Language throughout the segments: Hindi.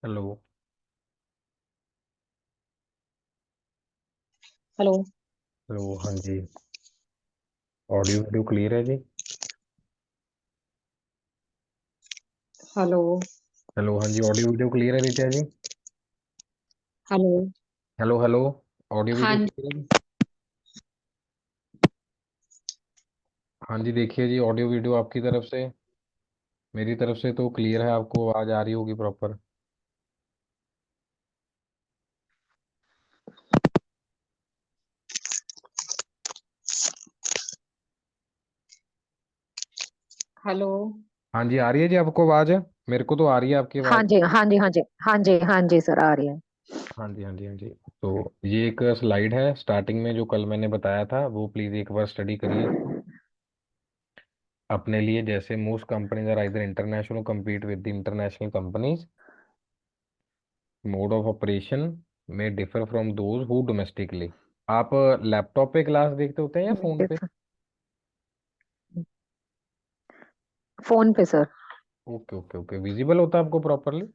हेलो। हेलो। हेलो, हाँ जी। ऑडियो वीडियो क्लियर है जी? हेलो। हेलो, हाँ जी, ऑडियो वीडियो क्लियर है Richa ji? Hello. Hello hello. Audio video हाँ। क्लियर है जी? हाँ जी, देखिए जी, ऑडियो वीडियो आपकी तरफ से। मेरी तरफ से तो क्लियर है, आपको आवाज़ आ रही होगी प्रॉपर। हेलो। हाँ जी, आ रही है जी आपको आवाज़? मेरे को तो आ रही है आपकी हाँ आवाज़। जी, हाँ जी, हाँ जी, हाँ जी, हाँ जी सर, आ रही है। हाँ जी, हाँ जी, हाँ जी। तो ये एक स्लाइड है स्टार्टिंग में जो कल मैंने बताया था, वो प्लीज़ एक बार स्टडी करिए इसको अपने लिए। जैसे most companies are either international, compete with the international companies. Mode of operation में differ from those who domestically. आप लैपटॉप पे क्लास देखते होते हैं या फोन पे? फोन पे sir. Okay okay okay, visible होता है आपको प्रॉपरली?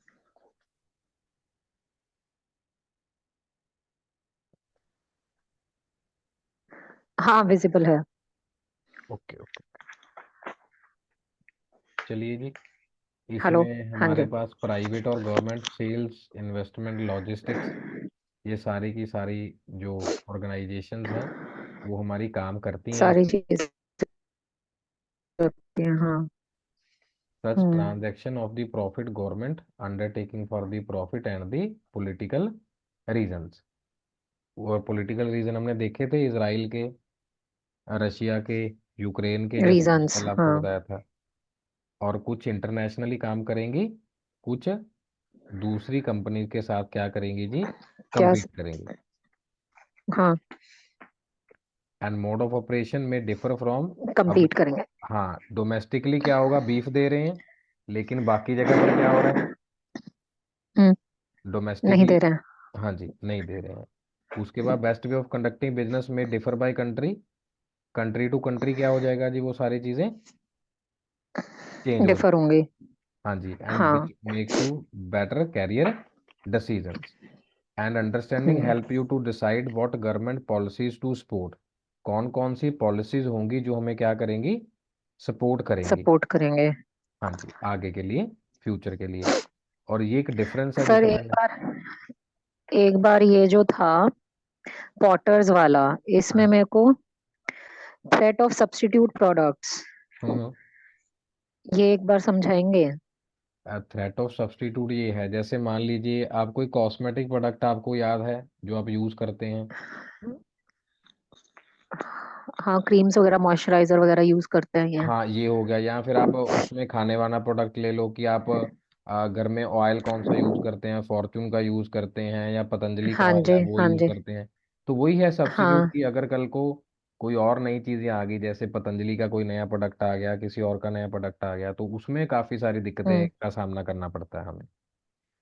हाँ, विजिबल है। Okay okay. चलिए जी। हेलो। इसमें हाँ हमारे जी। पास प्राइवेट और गवर्नमेंट, सेल्स, इन्वेस्टमेंट, लॉजिस्टिक्स, ये सारी की सारी जो ऑर्गेनाइजेशंस हैं वो हमारी काम करती हैं सारी इसमें। चीज करती हैं, हाँ। सच हम्म। Transaction of the profit government undertaking for the profit and the political reasons. और पॉलिटिकल रीजन हमने देखे थे, इसराइल के, रशिया के, यूक्रेन के, जैसे मैंने रीजंस, कल आपको हाँ। बताया था। और कुछ इंटरनेशनली काम करेंगी, कुछ दूसरी कंपनी के साथ क्या करेंगी जी? क्या compete करेंगी। हाँ, एंड मोड ऑफ ऑपरेशन में डिफर फ्रॉम। अब compete करेंगे। हाँ, डोमेस्टिकली क्या होगा, बीफ दे रहे हैं, लेकिन बाकी जगह पर क्या हो रहा है? हम्म। नहीं डोमेस्टिकली। दे रहे हैं। हाँ जी, नहीं दे रहे हैं। उसके बाद best way of conducting business में differ by country. Country to country क्या हो जाएगा जी? वो सारी चीजें चेंज हो। डिफर होंगे। हाँ जी, एंड हाँ। Which makes you better career decisions. And understanding hmm. Help you to decide what government policies to support. कौन कौन सी पॉलिसीज होंगी जो हमें क्या करेंगी? सपोर्ट करेंगी। सपोर्ट करेंगे। हाँ जी, आगे के लिए, फ्यूचर के लिए। और ये एक डिफरेंस है सर, जैसे मैंने। एक बार ये जो था पॉटर्स वाला, इसमें हाँ। मेरे को थ्रेट ऑफ सब्स्टिट्यूट प्रोडक्ट्स, हम्म। ये एक बार समझाएंगे? थ्रेट ऑफ सब्स्टिट्यूट ये है, जैसे मान लीजिए आप कोई कॉस्मेटिक प्रोडक्ट आपको याद है जो आप यूज करते हैं। हाँ, क्रीम्स वगैरह, मॉइस्चराइजर वगैरह यूज करते हैं ये। हाँ, ये हो गया। या फिर आप उसमें खाने वाला प्रोडक्ट ले लो कि आप घर में ऑयल कौन सा यूज करते हैं, फॉर्च्यून का यूज करते हैं या पतंजलि का हाँ ऑयल जी, है वो हाँ यूज जी। करते हैं। तो वही है सब्स्टिट्यूट, हाँ। की अगर कल को कोई और नई चीजें आ गई, जैसे पतंजलि का कोई नया प्रोडक्ट आ गया, किसी और का नया प्रोडक्ट आ गया, तो उसमें काफी सारी दिक्कतें हम्म। का सामना करना पड़ता है हमें।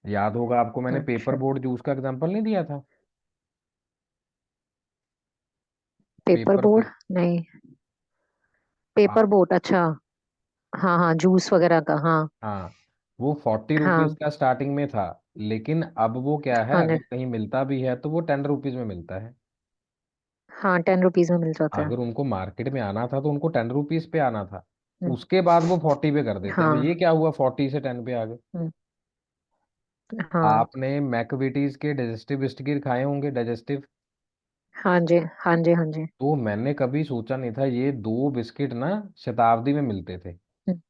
याद होगा आपको, मैंने पेपर अच्छा। बोर्ड जूस का एग्जांपल नहीं दिया था? Paper paper board? से। नहीं। पेपर बोट, अच्छा। हाँ हाँ, जूस वगैरह का, हाँ। हाँ, वो 40 रुपीज हाँ। का स्टार्टिंग में था, लेकिन अब वो क्या है, हाँ जी। अगर कहीं मिलता भी है तो वो 10 रुपीज में मिलता है। हाँ, 10 रुपीज में मिल जाता है। अगर उनको मार्केट में आना था तो उनको 10 रुपीज पे आना था। हम्म। उसके बाद वो 40 पे कर देते हैं। अब हाँ। ये क्या हुआ, 40 से 10 पे आ गए। हम्म। हाँ। आपने मैकविटीज के डाइजेस्टिव बिस्किट खाए होंगे, डाइजेस्टिव। हाँ जी, हाँ जी, हाँ जी। तो मैंने कभी सोचा नहीं था ये दो बिस्किट ना शताब्दी में मिलते थे। हम्म।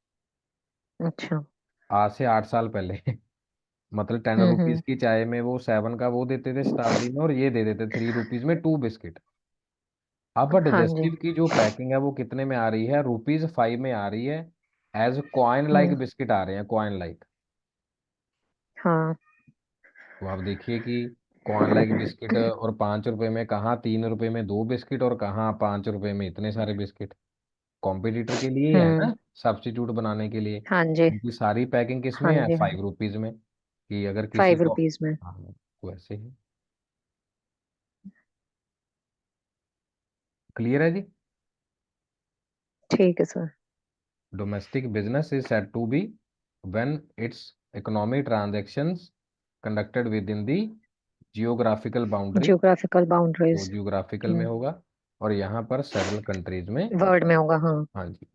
अच्छा। आज से 8 साल पहले। मतलब टेन रुपीज हम्म। की चाय में वो 7 का वो देते थे शताब्दी में, और ये दे देते 3 रुपीज में 2 बिस्किट। अब हाँ जी। डाइजेस्टिव की जो पैकिंग है वो कितने में आ रही है, ₹5 में आ रही है। एज कॉइन हम्म। लाइक बिस्किट आ रहे हैं, कॉइन लाइक। हाँ। तो आप देखिए कि कॉइन लाइक बिस्किट, और 5 रुपए में कहाँ, 3 रुपए में 2 बिस्किट, और कहाँ 5 रुपए में इतने सारे बिस्किट। कॉम्पिटिटर के लिए ही है हम्म। ना, सब्स्टिट्यूट बनाने के लिए। हाँ जी, उनकी सारी पैकिंग किस हाँ में है, जी, हाँ। 5 रुपीज में। कि अगर किसी फाइव को। रुपीज में। हाँ, तो ऐसे ही। क्लियर है जी? ठीक है sir. Domestic business is said to be when its economic transactions conducted with in the geographical boundary, geographical तो बाउंड्रीज। जियोग्राफिकल में होगा। और यहाँ पर सेवरल कंट्रीज में, वर्ड में होगा, हाँ। हाँ जी,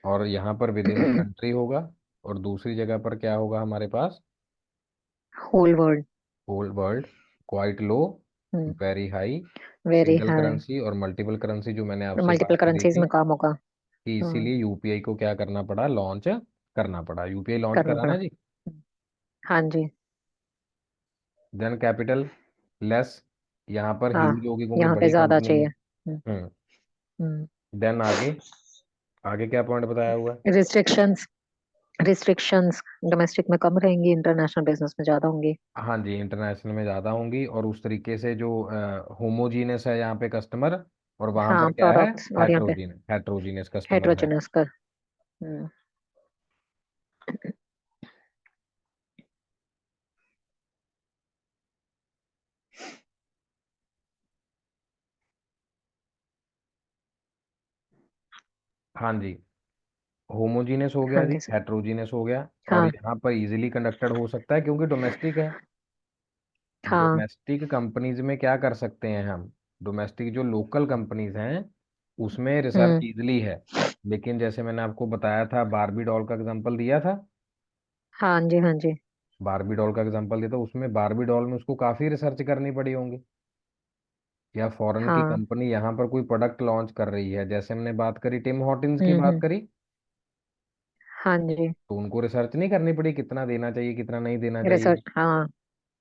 और यहाँ पर विद इन द कंट्री होगा। और दूसरी जगह पर क्या होगा हमारे पास, whole world. Whole world, quite low, very high, very single high. Currency और मल्टीपल करेंसी, जो मैंने आपसे मल्टीपल बात करी करेंसीज थी में काम होगा। कि हाँ, इसीलिए यूपीआई को क्या करना पड़ा, लॉन्च करना पड़ा। यूपीआई लॉन्च करना करा पड़ा। ना जी। हाँ जी। देन कैपिटल लेस, यहाँ पर हाँ, ह्यूज होगी क्योंकि यहाँ पे बड़ी ज्यादा कंपनी है। चाहिए। हम्म। देन आगे, आगे क्या पॉइंट बताया हुआ है। रिस्ट्रिक्शंस। रिस्ट्रिक्शंस डोमेस्टिक में कम रहेंगी, इंटरनेशनल बिजनेस में ज्यादा होंगी। हाँ जी, इंटरनेशनल में ज़्यादा होंगी, और उस तरीके से जो होमोजीनस है यहाँ पे कस्टमर, और वहाँ हाँ, पर क्या है, प्रोडक्ट्स, और यहाँ पे हेट्रोजीनस कस्टमर है। हेट्रोजेनस का। हम्म। हाँ जी, होमोजीनस हो गया हाँ जी, जी सर। हेट्रोजीनस हो गया। और हाँ। यहाँ पर इजीली कंडक्टेड हो सकता है क्योंकि डोमेस्टिक है। हाँ। डोमेस्टिक कंपनीज में क्या कर सकते हैं हम, डोमेस्टिक जो लोकल कंपनीज हैं उसमें रिसर्च हम्म। इजीली है। लेकिन जैसे मैंने आपको बताया था, बारबी डॉल का एग्जांपल दिया था, हाँ जी, हाँ जी। बारबी डॉल का एग्जांपल दिया था, उसमें बारबी डॉल में उसको काफ़ी रिसर्च करनी पड़ी होंगी। या फॉरेन की हाँ। कंपनी यहाँ पर कोई प्रोडक्ट लॉन्च कर रही है, जैसे हमने बात करी टिम हॉर्टिन्स की बात हम्म। करी, हाँ जी। तो उनको रिसर्च नहीं करनी पड़ी कितना देना चाहिए कितना नहीं देना चाहिए। रिसर्च, हाँ।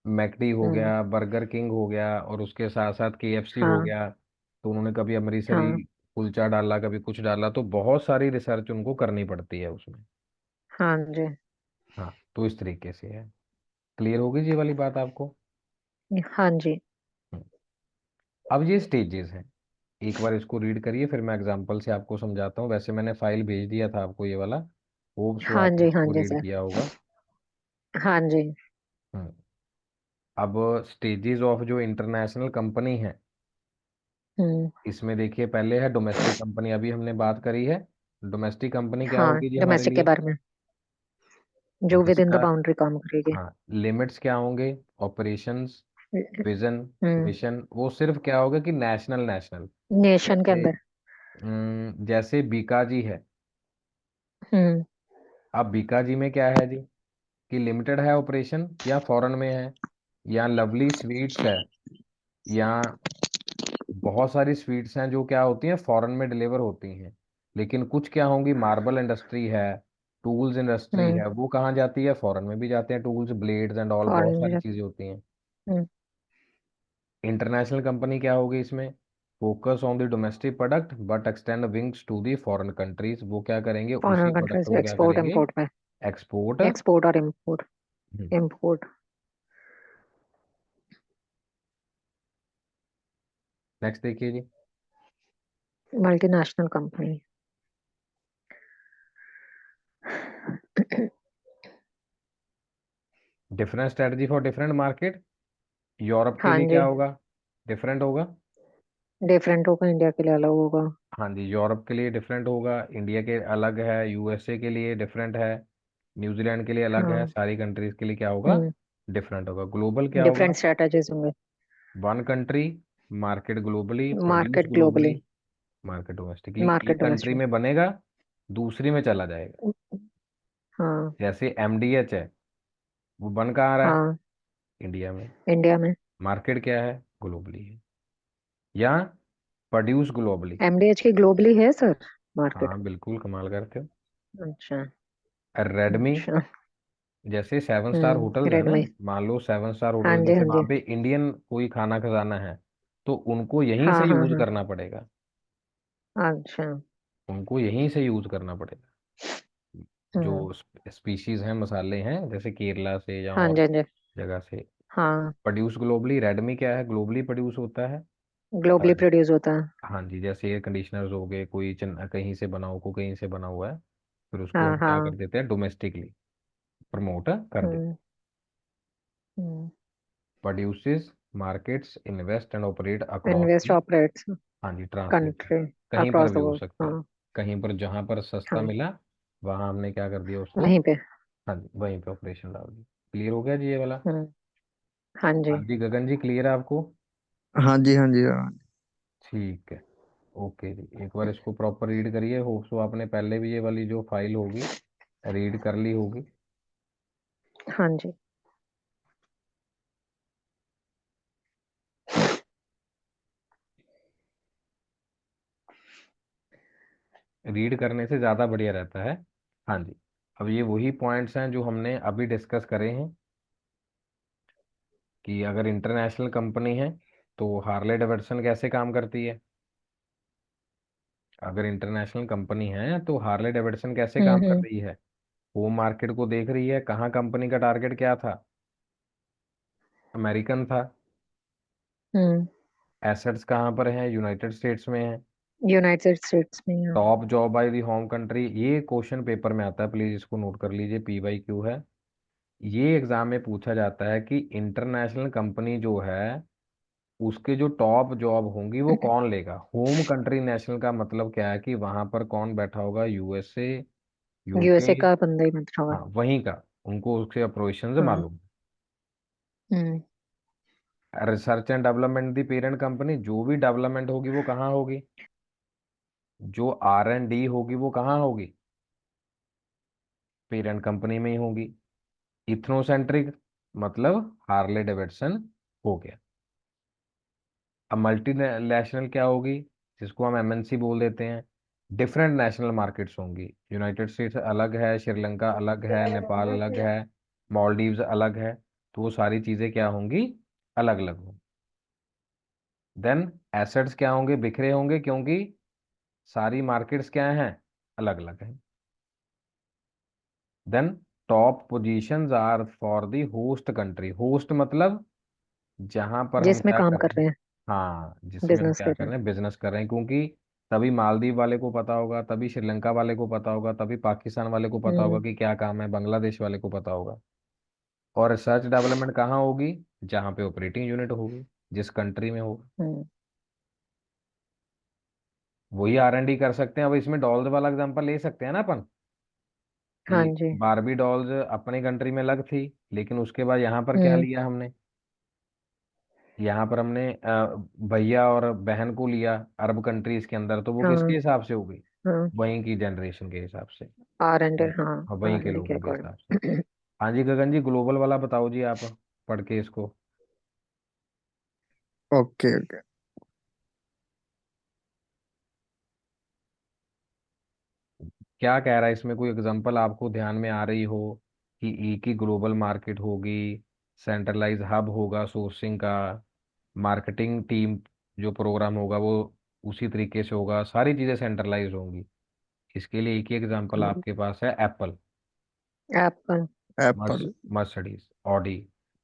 मैकडी हो हम्म। गया, बर्गर किंग हो गया, और उसके साथ साथ केएफसी हो हाँ। गया, तो उन्होंने कभी अमृतसरी हाँ। कुलचा डाला, कभी कुछ डाला, तो बहुत सारी रिसर्च उनको करनी पड़ती है उसमें। हाँ जी। हाँ, तो इस तरीके से है। क्लियर होगी जी ये वाली बात आपको। हाँ जी। हम्म। अब ये स्टेजेस हैं, एक बार इसको रीड करिए, फिर मैं एग्जांपल से आपको समझाता हूँ। वैसे मैंने फाइल भेज दिया था आपको ये वाला, होप सो हाँ आपने जी। हाँ इसको जी रीड सर। किया होगा। हाँ जी। हम्म। अब स्टेजेस ऑफ जो इंटरनेशनल कंपनी है, हम्म। इसमें देखिए पहले है डोमेस्टिक कंपनी, अभी हमने बात करी है। डोमेस्टिक कंपनी क्या हाँ, होगी जी हमारे डोमेस्टिक के लिए, बारे में, जो विद इन द जिसका, बाउंड्री काम करेगी। हाँ, लिमिट्स क्या होंगे, ऑपरेशंस, विजन, हम्म। मिशन, वो सिर्फ क्या होगा कि नेशनल नेशनल। नेशन के जैसे अंदर। जैसे बीकाजी है। हम्म। अब बीकाजी में क्या है जी, कि लिमिटेड है ऑपरेशन या फॉरेन में है, या लवली स्वीट्स है, या बहुत सारी स्वीट्स हैं जो क्या होती हैं फॉरेन में डिलीवर होती हैं। लेकिन कुछ क्या होंगी, मार्बल इंडस्ट्री है, टूल्स इंडस्ट्री हम्म। है, वो कहाँ जाती है, फॉरेन में भी जाते हैं, टूल्स ब्लेड्स एंड ऑल, बहुत फॉरेन में सारी जाते। चीजें होती हैं। हम्म। इंटरनेशनल कंपनी क्या होगी इसमें, focus on the domestic product but extend wings to the foreign countries, वो क्या करेंगे, उसी फॉरेन प्रोडक्ट कंट्रीज को क्या एक्सपोर्ट करेंगे, इम्पोर्ट में। एक्सपोर्ट। एक्सपोर्ट और इम्पोर्ट। इम्पोर्ट। नेक्स्ट देखिए जी, multinational company. Different strategy for different market. Europe के हाँ लिए क्या जी। होगा, डिफरेंट होगा। डिफरेंट होगा, इंडिया के लिए अलग होगा। हाँ जी, यूरोप के लिए डिफरेंट होगा, इंडिया के अलग है, यूएसए के लिए डिफरेंट है, न्यूजीलैंड के लिए अलग है, हाँ। सारी कंट्रीज के लिए क्या होगा, हम्म। डिफरेंट होगा। ग्लोबल क्या होगा, डिफरेंट स्ट्रेटजीज होंगे। One country, market globally, produce market globally, globally. Market domestically, market एक कंट्री डोमेस्टिक। में बनेगा दूसरी में चला जाएगा। हाँ। जैसे एमडीएच है, वो बन कहाँ रहा है, हाँ, इंडिया में, इंडिया में। मार्केट क्या है, ग्लोबली है। या प्रोड्यूस ग्लोबली, एमडीएच की ग्लोबली है सर, मार्केट। हाँ बिल्कुल कमाल करते हो। अच्छा। रेडमी, अच्छा। जैसे सेवन स्टार होटल्स है ना, रेडमी। मान लो सेवन स्टार हाँ होटल, जी, जैसे हाँ वहां जी। पे इंडियन कोई खाना खजाना है, तो उनको यहीं हाँ से हाँ यूज हाँ। करना पड़ेगा, अच्छा। उनको यहीं से यूज करना पड़ेगा। हम्म। जो स्पीशीज हैं, मसाले हैं, जैसे केरला से या हाँ और जी, हाँ जी। जगह से। हाँ, प्रोड्यूस ग्लोबली, रेडमी क्या है, ग्लोबली प्रोड्यूस होता है। ग्लोबली और प्रोड्यूस होता है। हाँ जी, जैसे एयर कंडीशनर्स हो गए, कोई कहीं से बना हो, को कहीं से बना हुआ है, फिर उसको हाँ हम क्या कर हाँ। देते हैं, डोमेस्टिकली प्रमोट कर देते हम्म। हम्म। हैं। Produces, markets, invest and operate across invest the, operates हाँ जी, ट्रांसलेशन, कंट्री कहीं पर अक्रॉस द भी हो वर्ल्ड, सकता है। हाँ। कहीं पर जहाँ पर सस्ता हाँ, मिला, वहाँ हमने क्या कर दिया उसको, वहीं पे। हाँ जी, वहीं पे ऑपरेशन डाल दी। क्लियर हो गया जी ये वाला। हम्म। हाँ जी। हाँ जी गगन जी, क्लियर है आपको? हाँ जी, हाँ जी, हाँ। ठीक है। ओके जी, एक बार इसको प्रॉपर रीड करिए। होप सो आपने पहले भी ये वाली जो फाइल होगी रीड कर ली होगी। हाँ जी। रीड करने से ज़्यादा बढ़िया रहता है। हाँ जी। अब ये वही पॉइंट्स हैं जो हमने अभी डिस्कस करे हैं कि अगर इंटरनेशनल कंपनी है तो हार्ले डेविडसन कैसे काम करती है। अगर इंटरनेशनल कंपनी है तो हार्ले डेविडसन कैसे काम कर हम्म। रही है। होम मार्केट को देख रही है। कहाँ कंपनी का टारगेट क्या था? अमेरिकन था। हम्म। एसेट्स कहाँ पर हैं? यूनाइटेड स्टेट्स में है। यूनाइटेड स्टेट्स में, हाँ। Top job by the home country, ये क्वेश्चन पेपर में आता है, प्लीज इसको नोट कर लीजिए, PYQ है। ये एग्जाम में पूछा जाता है कि इंटरनेशनल कंपनी जो है उसके जो टॉप जॉब होंगी वो कौन लेगा। होम कंट्री नेशनल का मतलब क्या है कि वहां पर कौन बैठा होगा? USA, UK। यूएसए का बंदा ही मत होगा। हाँ वहीं का, उनको उसके ऑपरेशन से हाँ। मालूम। हम्म। Research and development the parent company, जो भी डेवलपमेंट होगी वो कहाँ होगी? जो R&D होगी वो कहाँ होगी? पेरेंट कंपनी में ही होगी। इथनोसेंट्रिक मतलब हार्ले डेविडसन हो गया। अब मल्टीनेशनल क्या होगी? जिसको हम MNC बोल देते हैं। डिफरेंट नेशनल मार्केट्स होंगी। यूनाइटेड स्टेट्स अलग है, श्रीलंका अलग है, नेपाल अलग है, मॉलडीव्स अलग है। तो वो सारी चीजें क्या होंगी? अलग अलग होंगी। देन एसेट्स क्या होंगे? बिखरे होंगे, क्योंकि सारी मार्केट्स क्या हैं? अलग अलग हैं। Then top positions are for the host country. Host मतलब जहां पर हम जिसमें क्या काम कर कर रहे हैं। रहे हैं, हाँ, जिसमें हम बिजनेस क्या कर कर रहे हैं। रहे हैं, बिजनेस कर रहे हैं, क्योंकि तभी मालदीव वाले को पता होगा, तभी श्रीलंका वाले को पता होगा, तभी पाकिस्तान वाले को पता होगा हम्म। कि क्या काम है, बांग्लादेश वाले को पता होगा। और रिसर्च डेवलपमेंट कहाँ होगी? जहाँ पे ऑपरेटिंग यूनिट होगी, जिस कंट्री में होगा, हम्म। वही R&D कर सकते हैं। अब इसमें डॉल्स वाला एग्जांपल ले सकते हैं ना अपन, हाँ कि जी। बारबी डॉल्स अपने कंट्री में अलग थी, लेकिन उसके बाद यहाँ पर क्या हम्म। लिया हमने? यहाँ पर हमने भैया और बहन को लिया अरब कंट्रीज के अंदर, तो वो किसके हाँ। हिसाब से हो गई? हाँ। वहीं की जनरेशन के हिसाब से। आर एंड हम्म। हाँ। और वहीं आर के एंड के लोगों के हिसाब से। अकॉर्डिंग। हाँ जी गगन जी, ग्लोबल वाला बताओ जी आप, पढ़ के इसको। Okay, okay. क्या कह रहा है इसमें? कोई एग्जांपल आपको ध्यान में आ रही हो कि एक ही ग्लोबल मार्केट होगी, सेंट्रलाइज हब होगा सोर्सिंग का, मार्केटिंग टीम जो प्रोग्राम होगा वो उसी तरीके से होगा, सारी चीजें सेंट्रलाइज होंगी। इसके लिए एक ही एग्जांपल आपके पास है, एप्पल, एप्पल। मर्स एप्पल। Mercedes, Audi.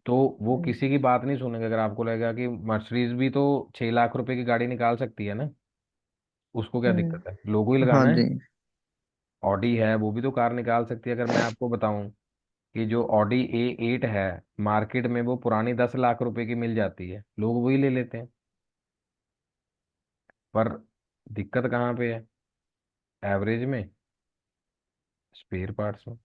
तो वो किसी की बात नहीं सुनेंगे। अगर आपको लगेगा कि मर्सिडीज भी तो 6 लाख रुपए की गाड़ी निकाल सकती है ना, उसको क्या हम्म। दिक्कत है? लोगो ही हाँ लगाना है। जी। ऑडी है, वो भी तो कार निकाल सकती है। अगर मैं आपको बताऊं कि जो ऑडी A8 है, मार्केट में वो पुरानी 10 लाख रुपए की मिल जाती है, लोग वही ले लेते हैं। पर दिक्कत कहाँ पे है? एवरेज में, स्पेयर पार्ट्स में।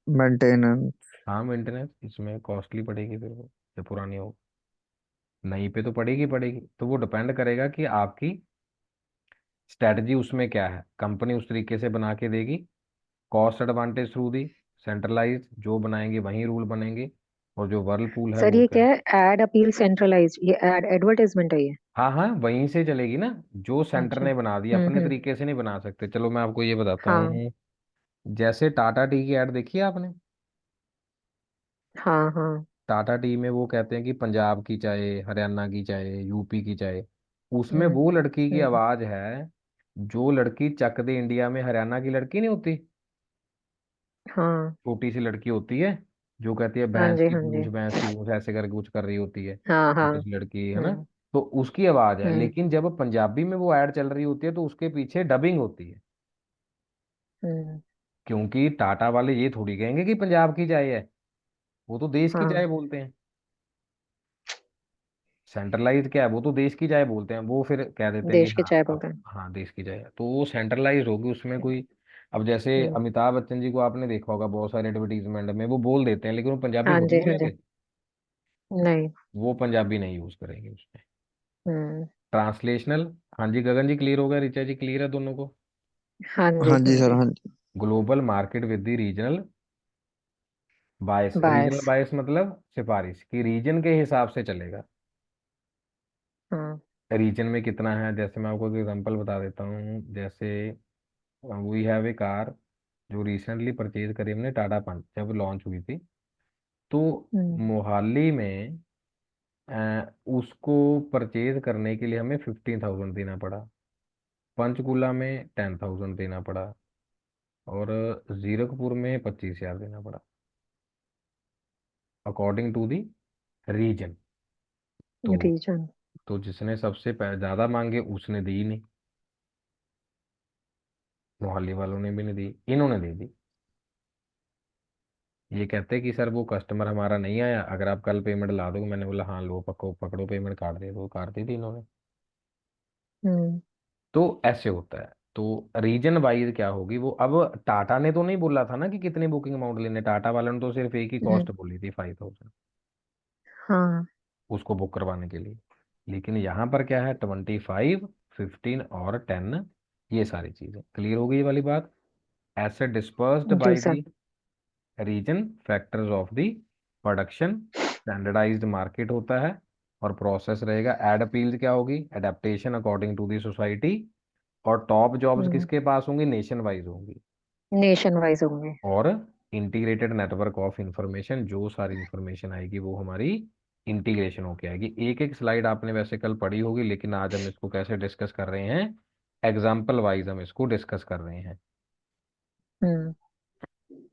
मेंटेनेंस। हाँ, मेंटेनेंस इसमें कॉस्टली पड़ेगी फिर वो, जब पुरानी हो। नई पे तो पड़ेगी पड़ेगी। तो वो डिपेंड करेगा कि आपकी स्ट्रेटजी उसमें क्या है। कंपनी उस तरीके से बना के देगी, cost advantage through the, centralise जो बनाएंगे वही रूल बनेंगे। और जो वर्लपूल है सर वो ये क्या? क्या है? एड अपील सेंट्रलाइज, ये एड एडवर्टाइजमेंट है ये? हाँ हाँ, वहीं से चलेगी ना, जो सेंटर अच्छा। ने बना दी, अपने हम्म। तरीके से नहीं बना सकते। चलो मैं आपको ये बताता हाँ। हूँ। जैसे टाटा टी की ऐड देखी है आपने? हाँ। हाँ। टाटा टी में वो कहते हैं कि पंजाब की चाय, हरियाणा की चाय, यूपी की चाय। उसमें हम्म। वो लड़की की हम्म। आवाज है, जो लड़की चक दे इंडिया में हरियाणा की लड़की नहीं होती, हाँ। छोटी सी लड़की होती है, जो कहती है हाँ जी। हाँ जी। भैंस की पूंछ ऐसे करके कुछ कर रही होती है, हाँ। हाँ। छोटी सी लड़की है ना। हम्म। तो उसकी आवाज है। हम्म। लेकिन जब पंजाबी में वो ऐड चल रही होती है तो उसके पीछे डबिंग होती है। हम्म। क्योंकि टाटा वाले ये थोड़ी कहेंगे कि पंजाब की चाय है, वो तो देश की हाँ। चाय बोलते हैं। सेंट्रलाइज क्या है? वो तो देश की चाय बोलते हैं। वो फिर कह देते हैं कि देश के हाँ चाय बोलते हैं। हाँ देश की चाय है, तो वो सेंट्रलाइज होगी उसमें कोई। अब जैसे हम्म। अमिताभ बच्चन जी को आपने देखा होगा बहुत सारे एडवर्टीजमेंट में वो बोल देते हैं, लेकिन वो पंजाबी हाँ थोड़ी जी। हाँ जी। बोलेंगे। नहीं। वो पंजाबी नहीं यूज करेंगे उसमें। हम्म। ट्रांसलेशनल, हाँ जी गगन जी क्लियर हो गया, रिचा जी क्लियर है दोनों को। हाँ जी, हाँ हाँ जी सर, जी। हाँ जी। Global market with the regional bias, regional bias. Bias मतलब सिफारिश कि रीजन के हिसाब से चलेगा। हाँ। रीजन में कितना है, जैसे मैं आपको एक एग्जांपल बता देता हूँ। जैसे वी हैव ए कार जो रिसेंटली परचेज करी हमने, टाटा पंच जब लॉन्च हुई थी, तो हम्म। मोहाली में उसको परचेज करने के लिए हमें 15,000 देना पड़ा। पंचकुला में 10,000 देना पड़ा। और जीरकपुर में 25,000 देना पड़ा, अकॉर्डिंग टू दी रीजन। तो रीजन। जिसने सबसे ज्यादा मांगे उसने दी ही नहीं, मोहाली वालों ने भी नहीं दी, इन्होंने दे दी। ये कहते हैं कि सर वो कस्टमर हमारा नहीं आया, अगर आप कल पेमेंट ला दो। मैंने बोला हाँ लो पकड़ो पकड़ो पेमेंट, काट दे दो, काट दी थी इन्होंने। हम्म। तो ऐसे होता है। तो रीजन वाइज क्या होगी वो, अब टाटा ने तो नहीं बोला था ना कि कितनी बुकिंग अमाउंट लेने, टाटा वालों ने तो सिर्फ एक ही हम्म। कॉस्ट बोली थी 5,000 हाँ। उसको बुक करवाने के लिए। लेकिन यहाँ पर क्या है, 25, 15 और 10, ये सारी चीजें क्लियर हो गई ये वाली बात। एसेट डिस्पर्स्ड जी बाय sir. The reason, factors of the production, standardised market होता है। और प्रोसेस रहेगा, एड अपील्स क्या होगी, adaptation according to the society. और टॉप जॉब्स हम्म। किसके पास होंगी, नेशन वाइज होंगी। नेशन वाइज होंगे। और इंटीग्रेटेड नेटवर्क ऑफ इंफॉर्मेशन, जो सारी इंफॉर्मेशन आएगी वो हमारी इंटीग्रेशन होके आएगी। एक एक स्लाइड आपने वैसे कल पढ़ी होगी, लेकिन आज हम इसको कैसे डिस्कस कर रहे हैं, एग्जाम्पल वाइज हम इसको डिस्कस कर रहे हैं। हम्म।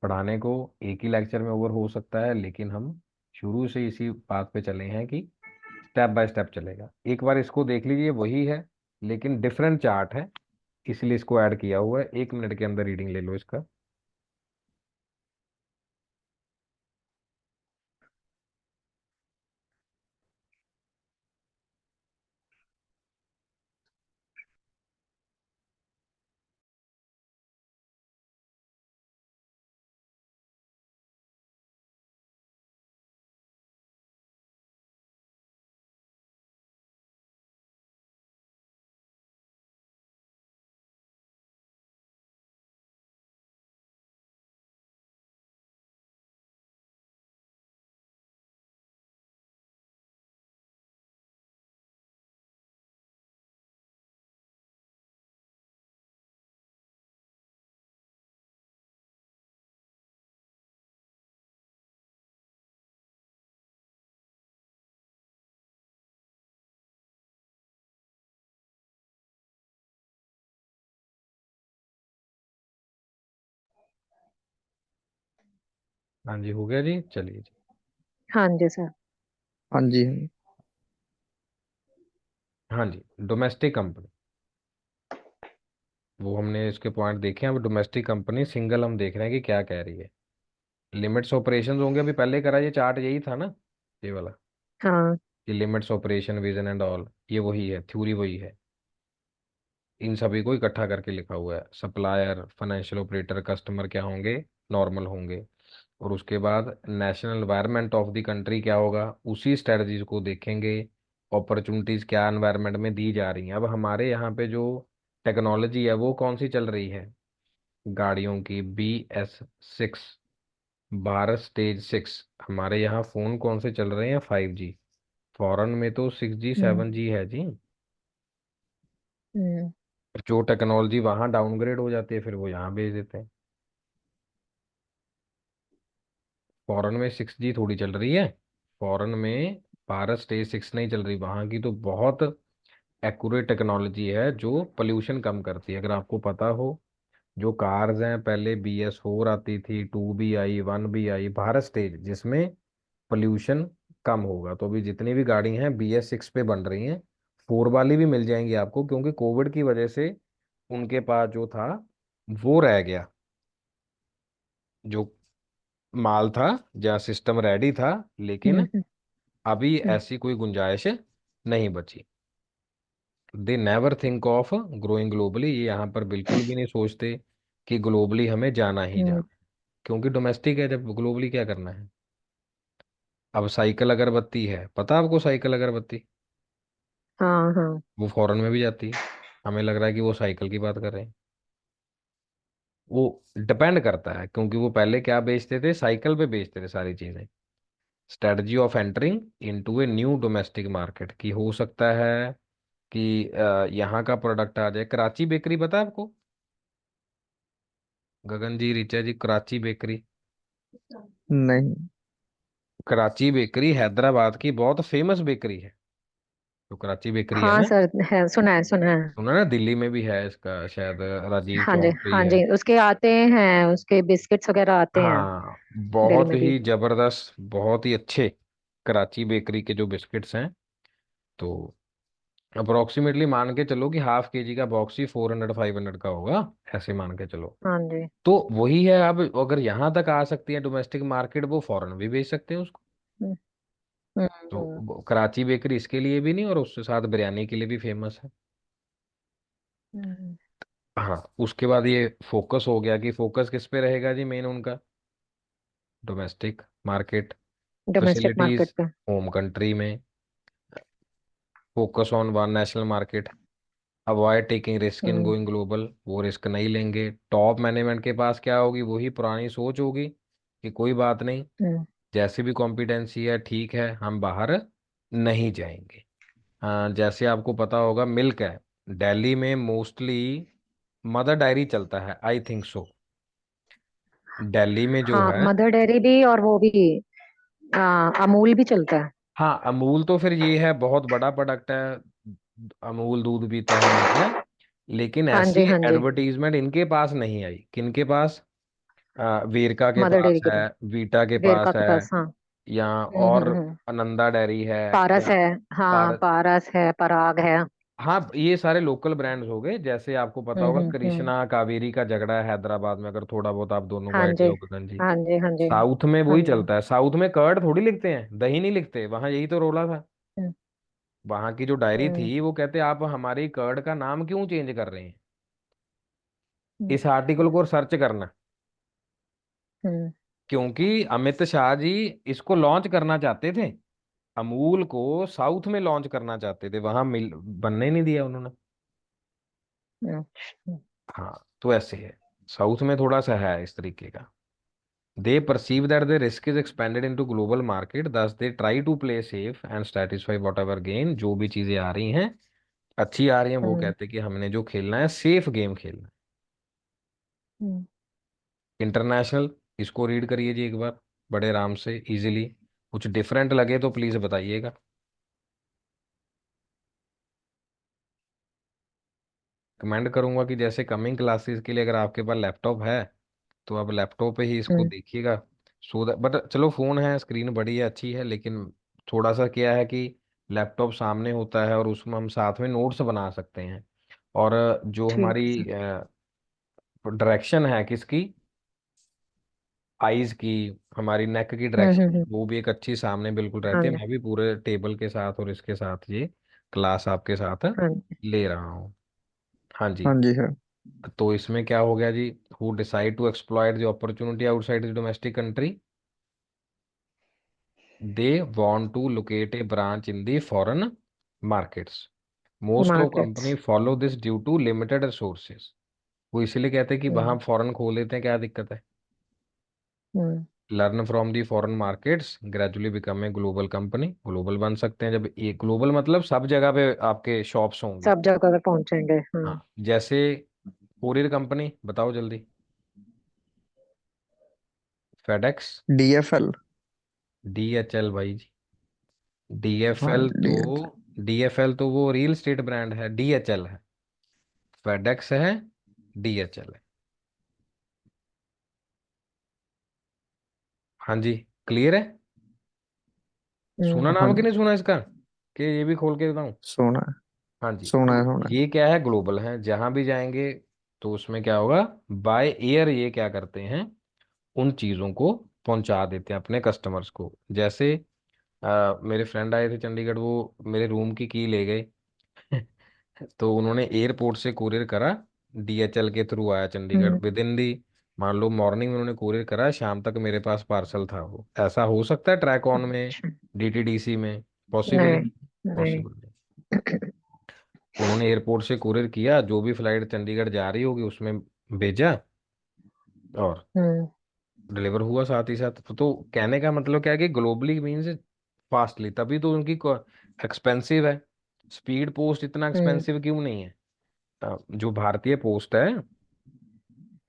पढ़ाने को एक ही लेक्चर में ओवर हो सकता है, लेकिन हम शुरू से इसी बात पे चले हैं कि स्टेप बाय स्टेप चलेगा। एक बार इसको देख लीजिए, वही है लेकिन डिफरेंट चार्ट है, इसलिए इसको ऐड किया हुआ है। 1 मिनट के अंदर रीडिंग ले लो इसका। हाँ जी हो गया जी, चलिए जी। हाँ जी सर। हाँ जी, हाँ जी। हाँ जी, डोमेस्टिक कंपनी, वो हमने इसके पॉइंट देखे हैं। अब डोमेस्टिक कंपनी सिंगल हम देख रहे हैं कि क्या कह रही है। लिमिट्स ऑपरेशन होंगे, अभी पहले करा ये चार्ट यही था ना, ये वाला, हाँ। कि limits operation vision and all, ये वही है, थ्योरी वही है। इन सभी को इकट्ठा करके लिखा हुआ है। सप्लायर, फाइनेंशियल ऑपरेटर, कस्टमर क्या होंगे, नॉर्मल होंगे। और उसके बाद national environment of the country क्या होगा, उसी स्ट्रेटजीज को देखेंगे। अपॉर्चुनिटीज क्या एनवायरनमेंट में दी जा रही हैं। अब हमारे यहाँ पे जो टेक्नोलॉजी है वो कौन सी चल रही है, गाड़ियों की BS6, भारत स्टेज 6। हमारे यहाँ फोन कौन से चल रहे हैं, 5G। फॉरेन में तो 6G हम्म। 7G है जी। हम्म। जो टेक्नोलॉजी वहां डाउनग्रेड हो जाती है फिर वो यहाँ भेज देते हैं। फॉरेन में 6G थोड़ी चल रही है, फॉरेन में भारत स्टेज 6 नहीं चल रही, वहां की तो बहुत एक्यूरेट टेक्नोलॉजी है जो पोल्यूशन कम करती है। अगर आपको पता हो, जो कार्स हैं पहले BS4 आती थी, 2 भी आई, 1 भी आई, भारत स्टेज जिसमें पोल्यूशन कम होगा। तो अभी जितनी भी गाड़ी हैं BS6 पे बन रही हैं। 4 वाली भी मिल जाएंगी आपको, क्योंकि कोविड की वजह से उनके पास जो था वो रह गया, जो माल था, जहाँ सिस्टम रेडी था। लेकिन हम्म। अभी हम्म। ऐसी कोई गुंजाइश नहीं बची। They never think of growing globally, ये यहाँ पर बिल्कुल भी नहीं सोचते कि ग्लोबली हमें जाना ही हम्म। जाना है। क्योंकि डोमेस्टिक है, जब ग्लोबली क्या करना है। अब साइकिल अगरबत्ती है, पता है आपको साइकिल अगरबत्ती? हाँ हाँ। वो फॉरेन में भी जाती है। हमें लग रहा है कि वो साइकिल की बात कर रहे हैं। वो डिपेंड करता है, क्योंकि वो पहले क्या बेचते थे, साइकिल पे बेचते थे सारी चीजें। Strategy of entering into a new domestic market, की हो सकता है कि यहाँ का प्रोडक्ट आ जाए। कराची बेकरी पता है आपको? गगन जी, ऋचा जी, कराची बेकरी। नहीं। कराची बेकरी हैदराबाद की बहुत फेमस बेकरी है। तो कराची बेकरी है हाँ ना, सर, है, सुना है सुना है। सुना ना, दिल्ली में भी है इसका शायद, राजीव हाँ जी चौक पे ही हाँ है। जी, उसके आते हैं, उसके बिस्किट्स वगैरह आते हैं हाँ, दिल बहुत में भी। ही जबरदस्त, बहुत ही अच्छे कराची बेकरी के जो बिस्किट्स हैं। तो अप्रोक्सीमेटली मान के चलो कि हाफ केजी का बॉक्स ही 400 500 का होगा, ऐसे मान के चलो। हाँ जी। तो वही है, अब अगर यहाँ तक आ सकती है डोमेस्टिक मार्केट, वो फॉरेन भी बेच सकते हैं उसको। हम्म हम्म तो हम्म कराची बेकरी इसके लिए भी नहीं, और उसके साथ बिरयानी के लिए भी फेमस है। हम्म। हाँ, उसके बाद ये फोकस हो गया कि फोकस किस पे रहेगा जी, मेन उनका domestic market, domestic facilities market पे। होम कंट्री में, focus on one national market, avoid taking risk in hmm going global, वो रिस्क नहीं लेंगे। टॉप मैनेजमेंट के पास क्या होगी, वही पुरानी सोच होगी कि कोई बात नहीं, हम्म। जैसी भी कॉम्पिटेंसी है ठीक है, हम बाहर नहीं जाएंगे। हाँ, जैसे आपको पता होगा मिल्क है, दिल्ली में मोस्टली मदर डायरी चलता है, आई थिंक सो। दिल्ली में जो हाँ, है, मदर डेयरी भी और वो भी, अमूल भी चलता है। हाँ अमूल तो फिर ये है बहुत बड़ा प्रोडक्ट है, अमूल दूध पीता है ये है। लेकिन हाँ ऐसी जी हाँ जी। एडवर्टीजमेंट इनके पास नहीं आई, किनके पास? वेरका के मदर पास डेयरी के है, पास, वीटा के पास वेरका के है, पास, हाँ। या और हम्म। आनंदा डेयरी है, पारस या है। हाँ, पार, पारस है, पराग है। हाँ ये सारे लोकल ब्रांड्स हो गए। जैसे आपको पता होगा हम्म। कृष्णा कावेरी का झगड़ा है हैदराबाद में, अगर थोड़ा बहुत आप दोनों को हाँ जी आइडिया होगा गगन जी। हाँ जी हाँ जी साउथ में हाँ वही जी। चलता है, साउथ में कर्ड थोड़ी लिखते हैं, दही नहीं लिखते, वहां यही तो रोला था। हम्म वहां की जो डायरी हम्म थी वो कहते आप हमारी कर्ड का नाम क्यों चेंज कर रहे हैं, हम्म इस आर्टिकल को सर्च करना। हम्म क्योंकि अमित शाह जी इसको लॉन्च करना चाहते थे, अमूल को साउथ में लॉन्च करना चाहते थे, वहां मिल बनने नहीं दिया उन्होंने। अच्छा। हाँ, तो ऐसे है, साउथ में थोड़ा सा है इस तरीके का। They perceive that the risk is expended into global market, thus they try to play safe and satisfy whatever gain, जो भी चीजें आ रही हैं अच्छी आ रही हैं, वो हम्म कहते हैं कि हमने जो खेलना है सेफ गेम खेलना हम्म है। इंटरनेशनल, इसको रीड करिए जी एक बार, बड़े आराम से इजीली। कुछ डिफरेंट लगे तो प्लीज बताइएगा। कमेंड करूंगा कि जैसे कमिंग क्लासेस के लिए अगर आपके पास लैपटॉप है तो आप लैपटॉप पे ही इसको हम्म। देखिएगा। सो दैट, बट चलो फोन है, स्क्रीन बड़ी है, अच्छी है, लेकिन थोड़ा सा क्या है कि लैपटॉप सामने होता है और उसमें हम साथ में नोट्स बना सकते हैं। और जो ठीक हमारी है। डायरेक्शन है किसकी, आईज की, हमारी नेक की डायरेक्शन, हम्म। वो भी एक अच्छी सामने बिल्कुल हाँ रहती है। जी मैं भी पूरे टेबल के साथ और इसके साथ ये क्लास आपके साथ हाँ जी। ले रहा हूँ। हाँ जी। हाँ जी सर। तो इसमें क्या हो गया जी, who decide to exploit the opportunity outside the domestic country, they want to locate a branch in the foreign markets. Most of markets. Company follow this due to limited resources. वो इसीलिए कहते हैं कि वहां हम्म फॉरेन खोल लेते हैं, क्या दिक्कत है। हम्म। Learn from the foreign markets, gradually become a global company. Global बन सकते हैं जब, ये ग्लोबल मतलब सब जगह पे आपके शॉप्स होंगी। सब जगह पे पहुंचेंगे, हाँ। हाँ, जैसे कोरियर कंपनी बताओ जल्दी, फेडेक्स, डीएफएल। डीएचएल भाई जी, हाँ डीएफएल तो, डीएफएल। डीएफएल तो वो रियल स्टेट ब्रांड है, डीएचएल है, फेडेक्स है, डीएचएल है। हाँ जी, क्लियर है? सुना हाँ नाम कि जी। नहीं सुना इसका, कि ये भी खोल के बताऊं? सोना है। हाँ जी, सोना है तो सोना है। ये क्या है, ग्लोबल है, जहां भी जाएंगे तो उसमें क्या होगा, बाय एयर ये क्या करते हैं, उन चीजों को पहुंचा देते हैं अपने कस्टमर्स को। जैसे मेरे फ्रेंड आए थे चंडीगढ़, वो मेरे रूम की ले गए तो उन्होंने एयरपोर्ट से कुरियर करा, डीएचएल के थ्रू आया चंडीगढ़, हम्म विद इन दी मान लो मॉर्निंग में उन्होंने कुरियर करा, शाम तक मेरे पास पार्सल था, वो ऐसा हो सकता है ट्रैक ऑन में, अच्छा। डीटीडीसी में? पॉसिबल नहीं ही नहीं। पॉसिबल नहीं। उन्होंने एयरपोर्ट से कुरियर किया, जो भी फ्लाइट चंडीगढ़ जा रही होगी उसमें भेजा, और हम्म डिलीवर हुआ साथ ही साथ। तो कहने का मतलब क्या है कि ग्लोबली मीन्स फास्टली, तभी तो उनकी एक्सपेंसिव है। स्पीड पोस्ट इतना हम्म। एक्सपेंसिव क्यों नहीं है? जो भारतीय पोस्ट है, हाँ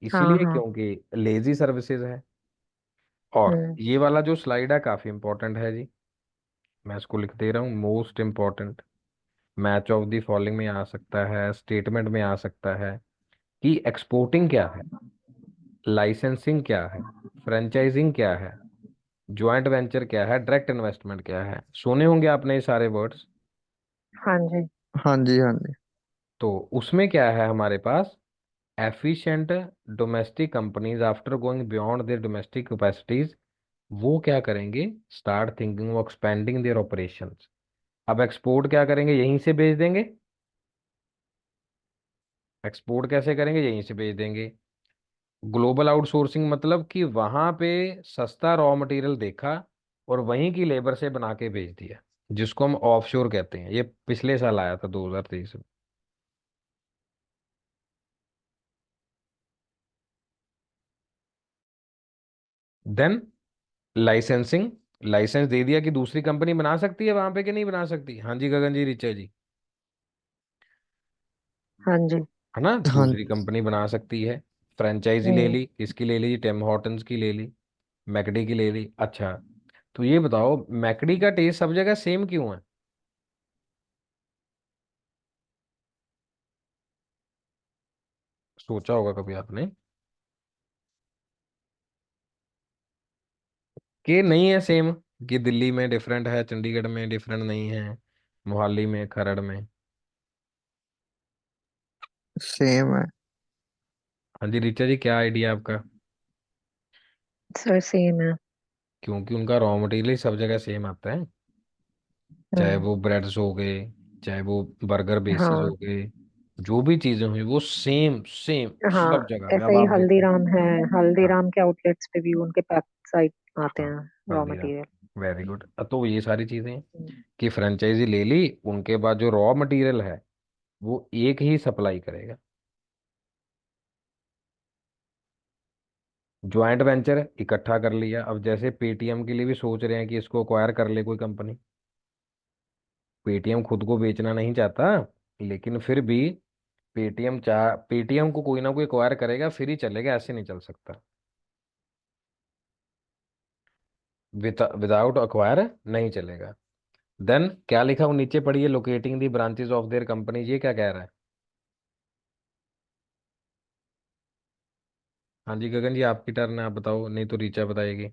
इसीलिए हाँ। क्योंकि लेजी सर्विसेज है। और हम्म ये वाला जो स्लाइड है काफी इंपॉर्टेंट है जी, मैं इसको लिख दे रहा हूँ, most important. Match of the following में आ सकता है, स्टेटमेंट में आ सकता है कि एक्सपोर्टिंग क्या है, लाइसेंसिंग क्या है, फ्रेंचाइजिंग क्या है, ज्वाइंट वेंचर क्या है, डायरेक्ट इन्वेस्टमेंट क्या है। सुने होंगे आपने ये सारे वर्ड्स। हाँ जी। हाँ जी, हाँ जी। तो उसमें क्या है हमारे पास? Efficient domestic companies after going beyond their domestic capacities, वो क्या करेंगे? Start thinking of expanding their operations. अब एक्सपोर्ट क्या करेंगे? यहीं से बेच देंगे। एक्सपोर्ट कैसे करेंगे? यहीं से बेच देंगे। ग्लोबल आउटसोर्सिंग मतलब कि वहां पे सस्ता रॉ मटेरियल देखा और वहीं की लेबर से बना के बेच दिया, जिसको हम ऑफशोर कहते हैं। ये पिछले साल आया था 2023 में। देन लाइसेंसिंग, लाइसेंस दे दिया कि दूसरी कंपनी बना सकती है वहां पे कि नहीं बना सकती? हाँ जी गगन जी, रिचा जी, हाँ जी। है ना? हाँ दूसरी कंपनी बना सकती है। फ्रेंचाइजी ले हम्म। ली, किसकी ले ली जी? टिम हॉर्टन्स की ले ली, मैकडी की ले ली। अच्छा, तो ये बताओ मैकडी का टेस्ट सब जगह सेम क्यों है? सोचा होगा कभी आपने कि नहीं है सेम, कि दिल्ली में डिफरेंट है, चंडीगढ़ में डिफरेंट नहीं है, मोहाली में, खरड़ में? सेम है। हाँ जी रिचा जी, क्या आइडिया आपका? सर सेम है। क्योंकि उनका रॉ मटेरियल ही सब जगह सेम आता है, चाहे हम्म। वो ब्रेड्स हो गए, चाहे वो बर्गर बेसिस हाँ हो गए, जो भी चीजें हुई वो सेम सेम हाँ। सब जगह में। ऐसे अब ही आप देखो। हल्दीराम है, हाँ हल्दीराम के आउटलेट्स पे भी उनके पैक साइट आते हाँ, हैं raw Haldiram, material. Very good. तो ये सारी चीजें हैं कि फ्रेंचाइजी ले ली, उनके बाद जो रॉ मटेरियल है वो एक ही सप्लाई करेगा। ज्वाइंट वेंचर इकट्ठा कर लिया, अब जैसे पेटीएम के लिए भी सोच रहे हैं कि इसको अक्वायर कर ले कोई कंपनी। पेटीएम खुद को बेचना नहीं चाहता, लेकिन फिर भी पेटीएम को कोई ना कोई अक्वायर करेगा, फिर ही चलेगा, ऐसे नहीं चल सकता। विदाउट अक्वायर नहीं चलेगा। देन क्या लिखा वो नीचे पढ़िए, locating the branches of their company, ये क्या कह रहा है? हाँ जी गगन जी, आपकी टर्न है, आप बताओ, नहीं तो रीचा बताएगी।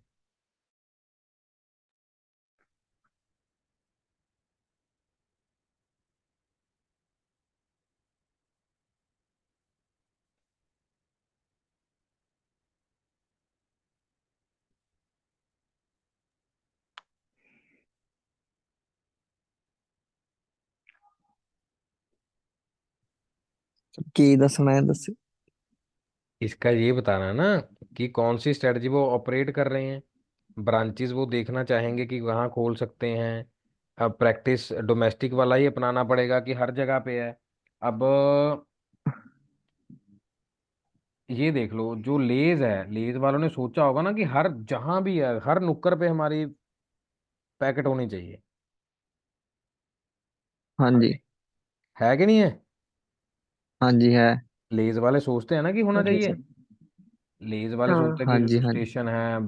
की दसना है, दस। इसका ये बताना ना कि कौन सी स्ट्रेटजी वो ऑपरेट कर रहे हैं। ब्रांचेस वो देखना चाहेंगे कि वहाँ खोल सकते हैं। अब प्रैक्टिस डोमेस्टिक वाला ही अपनाना पड़ेगा कि हर जगह पे है। अब ये देख लो, जो लेज है, लेज वालों ने सोचा होगा ना कि हर जहां भी है, हर नुक्कड़ पे हमारी पैकेट होनी चाहिए। हाँ हाँ जी। जी, है कि नहीं है? हाँ जी है। लेज वाले सोचते हैं ना कि होना जी चाहिए। सर। लेज वाले हाँ। सोचते हैं हाँ कि जी। हिल हाँ जी। स्टेशन है,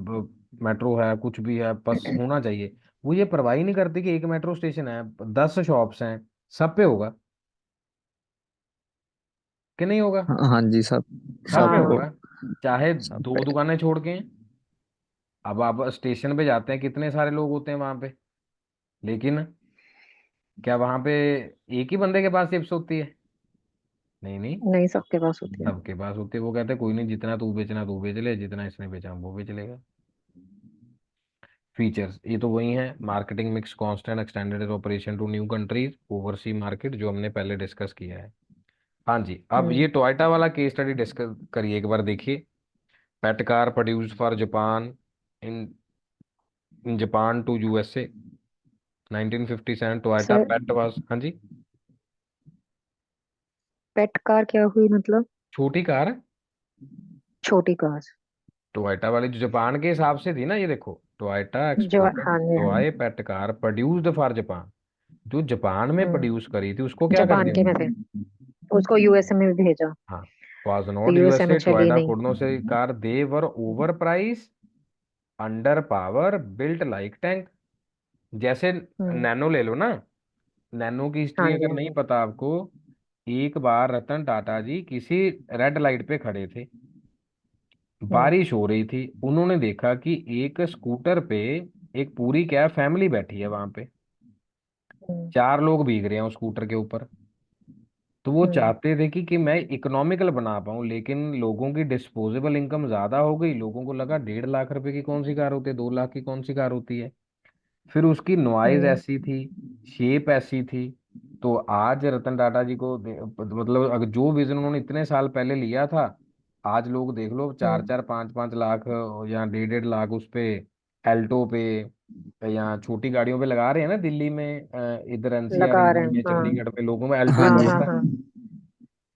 मेट्रो है, कुछ भी है, बस होना चाहिए। वो ये परवाह ही नहीं करते कि एक मेट्रो स्टेशन है, 10 शॉप्स हैं, सब पे होगा कि नहीं होगा? हाँ हाँ जी, सब सब पे हाँ। सबको। होगा, चाहे सब पे। दो दुकानें छोड़ के हैं। अब आप स्टेशन पे जाते हैं, कितने सारे लोग होते हैं वहां पे, लेकिन क्या वहां पे एक ही बंदे के पास चिप्स होती है? नहीं नहीं, नहीं, सबके पास होती है। सबके पास होती है। वो कहते हैं कोई नहीं, जितना तू बेचना तू बेच ले, जितना इसने बेचा वो बेच लेगा। फीचर्स ये तो वही है, marketing mix constant, extended operation to new countries, oversea market, जो हमने पहले डिस्कस किया है। हाँ जी, अब हम्म ये टोयोटा वाला केस स्टडी डिस्कस करिए एक बार, देखिए। Pet car produced for Japan in in Japan to USA 1957 Toyota sir pet was, हाँ जी। पेट कार क्या हुई मतलब? छोटी कार, छोटी कार। टोयोटा वाली जो जापान के हिसाब से थी ना, ये देखो, टोयोटा जो, एक्सपोर्टेड हाँ जी हाँ टोय जी। Pet car produced for Japan. जो जापान में प्रोड्यूस हम्म। करी थी उसको क्या कर जापान दिया के में उन्होंने? थे, उसको यूएसए में भी भेजा। हाँ, वाज तो नॉट यूएसए में यूएसए चली टोयोटा नहीं। कुड नॉट से car, they were over price, under power, built like tank. जैसे हम्म। नैनो ले लो ना, नैनो की हाँ हिस्ट्री जी अगर हाँ नहीं जी। पता आपको, एक बार रतन टाटा जी किसी रेड लाइट पे खड़े थे, हम्म। बारिश हो रही थी, उन्होंने देखा कि एक स्कूटर पे एक पूरी क्या फैमिली बैठी है वहां पे, हम्म। 4 लोग भीग रहे हैं उस स्कूटर के ऊपर। तो वो हम्म। चाहते थे कि मैं इकोनॉमिकल बना पाऊं, लेकिन लोगों की डिस्पोजेबल इनकम ज्यादा हो गई, लोगों को लगा 1.5 लाख रुपए की कौन सी कार होती है, 2 लाख की कौन सी कार होती है। फिर उसकी नॉइज हम्म। ऐसी थी, शेप ऐसी थी। तो आज रतन टाटा जी को मतलब अगर जो विजन उन्होंने इतने साल पहले लिया था, आज लोग देख लो चार हम्म। चार पाँच पाँच लाख या 1.5 1.5 लाख उस पे, एल्टो पे या छोटी गाड़ियों पे लगा रहे हैं ना दिल्ली में, इधर एनसीआर लगा रहे रीजन हैं में हाँ। चंडीगढ़ में लोगों में एल्टो ही हाँ हाँ जी, हाँ बहुत है। हाँ।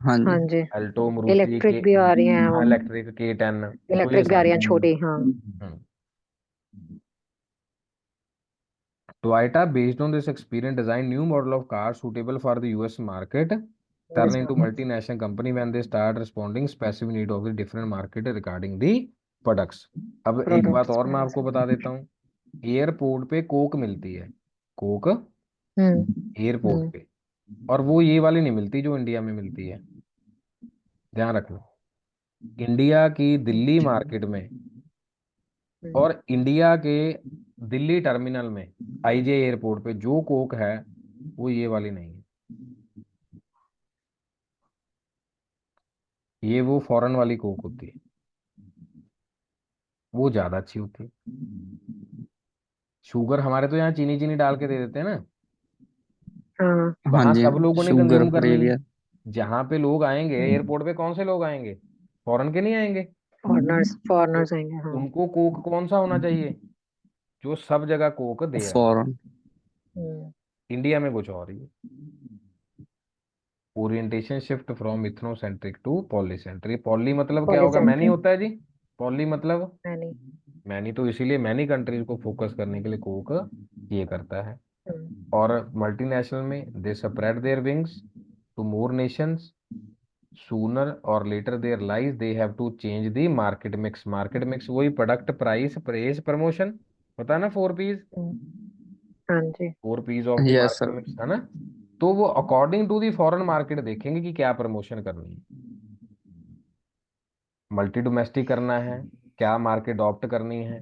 हाँ हाँ जी, जी। एल्टो, मारुति के, इलेक्ट्रिक भी आ रही हैं हाँ, वो। इलेक्ट्रिक K10, तो ये इलेक्ट्रिक सब। गाड़ियां छोटी, हाँ। हम्म। Toyota, based on this experience, designed new model of car suitable for the US market, turn US into market. multinational company when they start responding specific need of the different market regarding the products। अब एक बात प्रोडक्ट्स और में मैं से। आपको बता देता हूँ, एयरपोर्ट पे कोक मिलती है, कोक हम्म। एयरपोर्ट हम्म। पे, और वो ये वाली नहीं मिलती जो इंडिया में मिलती है, ध्यान रखना। इंडिया की दिल्ली मार्केट में हम्म। और इंडिया के दिल्ली टर्मिनल में, आईजे एयरपोर्ट पे जो कोक है वो ये वाली नहीं है, ये वो फॉरेन वाली कोक होती है, वो ज्यादा अच्छी होती है। शुगर हमारे तो यहाँ चीनी चीनी डाल के दे देते हैं ना, हाँ। हाँ वहां जी, सब लोगों ने शुगर कंज्यूम करनी है। फ्री है। जहाँ पे लोग आएंगे हम्म। एयरपोर्ट पे, कौन से लोग आएंगे? फॉरेन के नहीं आएंगे। फॉरनर्स तो फॉरनर्स आएंगे हाँ। उनको कोक कौन सा होना चाहिए? जो सब जगह कोक दे रहा है। फॉरेन। हम्म। इंडिया में कुछ और ही है। Orientation shift from ethnocentric to polycentric. Poly मतलब क्या होगा? Many polycentric. होता है जी। पॉली मतलब मैनी। मैनी, तो इसीलिए मैनी कंट्रीज को फोकस करने के लिए कोक ये करता है। हम्म। और मल्टीनेशनल में they spread their wings to more nations, sooner or later there lies they have to change the market mix. Market mix वही प्रोडक्ट, प्राइस, प्रेस, प्रमोशन, पता है ना, 4 P's। हाँ जी। 4 P's of the yes market sir. Mix, है ना। तो वो according to the foreign market देखेंगे कि क्या प्रमोशन करनी है, मल्टी डोमेस्टिक करना है, क्या मार्केट अडॉप्ट करनी है,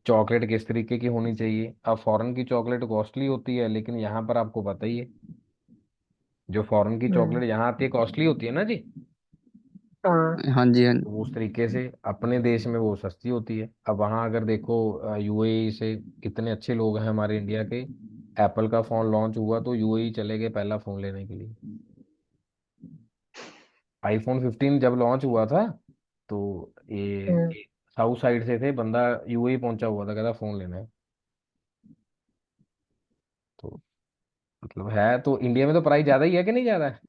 चॉकलेट किस तरीके की होनी चाहिए। अब फॉरेन की चॉकलेट कॉस्टली होती है, लेकिन यहाँ पर आपको पता ही है, जो फॉरेन की हम्म। चॉकलेट यहाँ आती है कॉस्टली होती है ना जी। हाँ। हाँ जी, हाँ तो उस तरीके से अपने देश में वो सस्ती होती है। अब वहाँ अगर देखो, यूएई से कितने अच्छे लोग हैं हमारे इंडिया के, एप्पल का फोन लॉन्च हुआ तो यूएई चले गए पहला फोन लेने के लिए। आईफोन 15 जब लॉन्च हुआ था, तो ये हम्म। साउथ साइड से थे, बंदा यूएई पहुंचा हुआ था, कहता फोन लेना है। तो मतलब है तो इंडिया में तो प्राइस ज्यादा ही है कि नहीं ज्यादा है?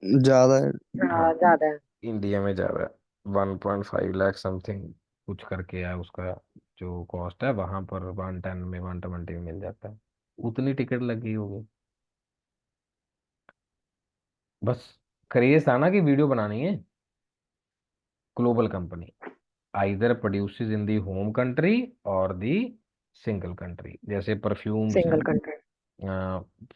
ज्यादा है। हाँ, हाँ ज्यादा है। इंडिया में ज्यादा है। 1.5 लाख समथिंग कुछ करके है उसका जो कॉस्ट है, वहां पर 110 में, 120 में मिल जाता है। उतनी टिकट लगी होगी, बस क्रेज था ना कि वीडियो बनानी है। Global company either produces in the home country और दी सिंगल कंट्री, जैसे परफ्यूम्स हैं, सिंगल कंट्री।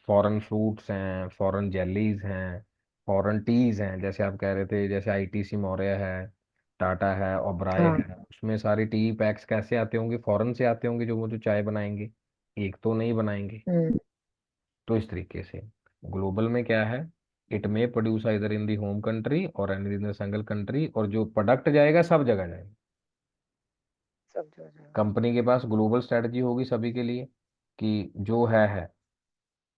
फॉरेन फ्रूट्स हैं, फॉरेन जेलीज हैं, फॉरेन टीज हैं, जैसे आप कह रहे थे, जैसे आईटीसी मौर्य है, टाटा है, ओबराय हाँ। है, उसमें सारी टी पैक्स कैसे आते होंगे? फॉरेन से आते होंगे, जो वो जो चाय बनाएंगे, एक तो नहीं बनाएंगे। हम्म। तो इस तरीके से ग्लोबल में क्या है, it may produce either in the home country or any in the single country, और जो प्रोडक्ट जाएगा सब जगह जाएगा। सब जो जाएगा। कंपनी के पास ग्लोबल स्ट्रेटजी होगी सभी के लिए, कि जो है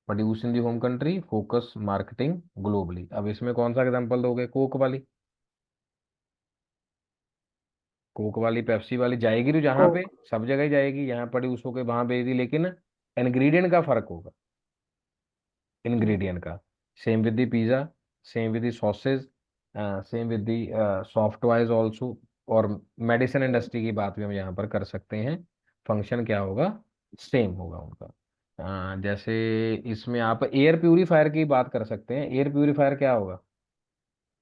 produce in the home country, focus marketing globally. अब इसमें कौन सा एग्जांपल दोगे? कोक वाली। कोक वाली पेप्सी वाली जाएगी तो जहाँ पे कोक। सब जगह ही जाएगी, यहाँ पड़ी उसको के वहां भेज दी, लेकिन इंग्रेडिएंट का फर्क होगा, इंग्रेडिएंट का। Same with the pizza, same with the sausage, same with the soft toys also. और मेडिसिन इंडस्ट्री की बात भी हम यहाँ पर कर सकते हैं, फंक्शन क्या होगा, सेम होगा उनका। जैसे इसमें आप एयर प्यूरिफायर की बात कर सकते हैं। एयर प्यूरिफायर क्या होगा,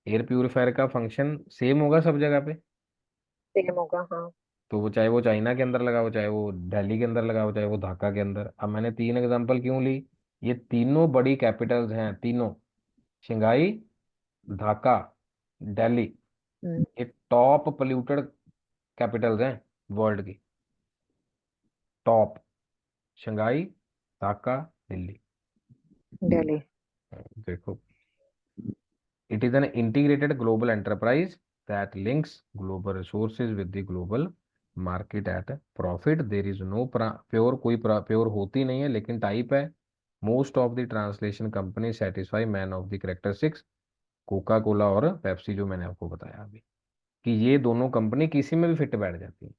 एयर प्यूरिफायर का फंक्शन सेम होगा सब जगह पे। सेम होगा, हाँ। तो वो चाहे वो चाइना के अंदर लगा हो, चाहे वो दिल्ली के अंदर लगा हो, चाहे वो ढाका के अंदर। अब मैंने तीन एग्जांपल क्यों ली, ये तीनों बड़ी कैपिटल्स हैं, तीनों, शंघाई, ढाका, दिल्ली, हम्म, ये टॉप पोल्यूटेड कैपिटल्स हैं वर्ल्ड की, टॉप, शंघाई, ढाका, दिल्ली। दिल्ली। देखो, it is an integrated global enterprise that links global resources with the global market at profit. There is no pure, कोई प्योर होती नहीं है, लेकिन टाइप है। Most of the translation company satisfy man of the characteristics, Coca Cola और पेप्सी, जो मैंने आपको बताया अभी, कि ये दोनों कंपनी किसी में भी फिट बैठ जाती है,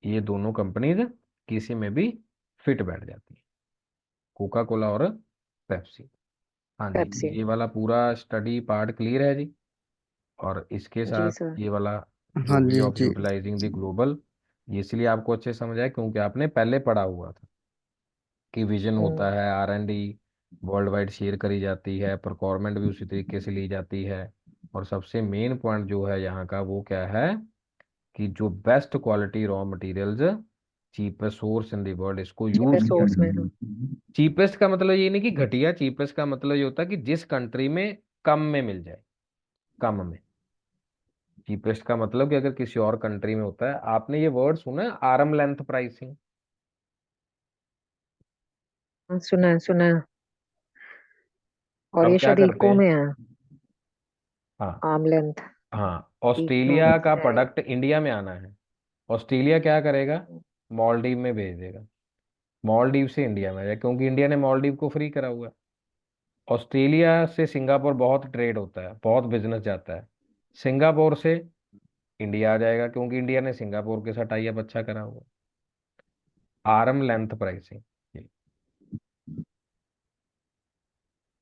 ये दोनों कंपनीज किसी में भी फिट बैठ जाती है, कोका कोला और पेप्सी। हाँ जी, पेप्सी। ये वाला पूरा स्टडी पार्ट क्लियर है जी। और इसके जी साथ सर। ये वाला जो हाँ वे जी ऑफ जी। यूटिलाइजिंग द ग्लोबल, ये इसलिए आपको अच्छे से समझ आए क्योंकि आपने पहले पढ़ा हुआ था कि विजन हम्म। होता है, R&D वर्ल्ड वाइड शेयर करी जाती है, परफॉर्मेंट भी उसी तरीके से ली जाती है। और सबसे मेन पॉइंट जो है यहाँ का वो क्या है, कि जो best quality raw materials, cheapest source in the world, इसको यूज चीपेस्ट किया सोर्स में, जाता हाँ। है। चीपेस्ट का मतलब ये नहीं कि घटिया, चीपेस्ट का मतलब ये होता है कि जिस कंट्री में कम में मिल जाए, कम में। चीपेस्ट का मतलब कि अगर किसी और कंट्री में होता है, आपने ये वर्ड सुना है, आर्म लेंथ प्राइसिंग? हाँ, सुना है, सुना है। और अब ये क्या शायद करते इको हैं, में है। हाँ, आर्म लेंथ। हाँ, इको ऑस्ट्रेलिया में का है। प्रोडक्ट इंडिया में आना है, ऑस्ट्रेलिया क्या करेगा, मालदीव में भेज देगा, मालदीव से इंडिया में आ जाएगा, क्योंकि इंडिया ने मालदीव को फ्री करा हुआ है। ऑस्ट्रेलिया से सिंगापुर बहुत ट्रेड होता है, बहुत बिजनेस जाता है, सिंगापुर से इंडिया आ जाएगा, क्योंकि इंडिया ने सिंगापुर के साथ टाई अप अच्छा करा हुआ है। Arm length pricing,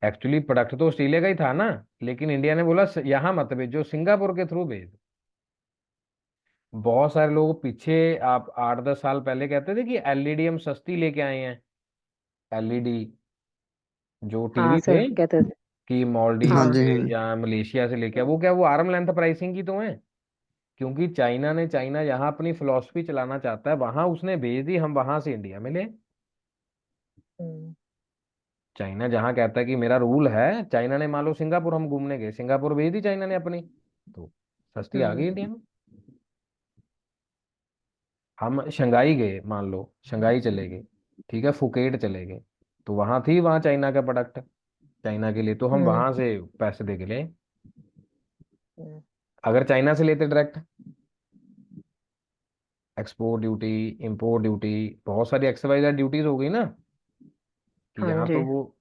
actually product तो ऑस्ट्रेलिया का ही था ना, लेकिन इंडिया ने बोला यहाँ मत भेजो, सिंगापुर के थ्रू भेज दो। बहुत सारे लोग पीछे, आप 8-10 साल पहले कहते थे कि एलईडी हम सस्ती लेके आए हैं, एलईडी जो हाँ टीवी थे, सर, कहते थे। कि मालदीव हाँ हाँ। जी से हाँ जी। या मलेशिया से लेके आए। वो क्या, वो आर्म लेंथ प्राइसिंग की तो है, क्योंकि चाइना यहाँ अपनी फिलॉसफी चलाना चाहता है, वहां उसने भेज दी, हम वहां से इंडिया में ले। हम्म। चाइना जहाँ कहता है कि मेरा रूल है, चाइना ने, मान लो सिंगापुर हम घूमने गए, सिंगापुर भेज दी चाइना ने अपनी, तो सस्ती आ गई हम्म। इंडिया में। हम शंघाई गए, मान लो शंघाई चले गए, ठीक है, फुकेट चले गए, तो वहां थी, वहां चाइना का प्रोडक्ट, चाइना के लिए तो हम हम्म। वहां से पैसे दे के ले। हम्म। अगर चाइना से लेते direct, export duty, import duty, बहुत सारी एक्सवाइज ड्यूटीज हो गई ना, कि हाँ यहाँ तो जी। वो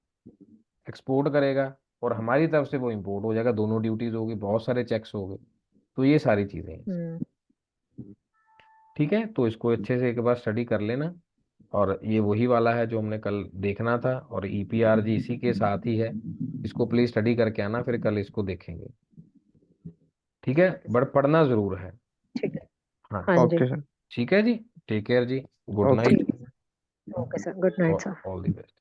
एक्सपोर्ट करेगा और हमारी तरफ से वो इंपोर्ट हो जाएगा, दोनों ड्यूटीज हो गई, बहुत सारे चेक्स हो गए, तो ये सारी चीजें हैं। हम्म। ठीक है, तो इसको अच्छे से एक बार स्टडी कर लेना। और ये वही वाला है जो हमने कल देखना था, और EPRG इसी के साथ ही है, इसको प्लीज स्टडी करके आना, फिर कल इसको देखेंगे। ठीक है, ठीक है सर। बट पढ़ना जरूर है। ठीक है। हाँ, हाँ जी। Okay sir. ठीक है जी, टेक केयर जी, गुड ओके। नाइट, ठीक है। Okay sir, good night sir. All the best.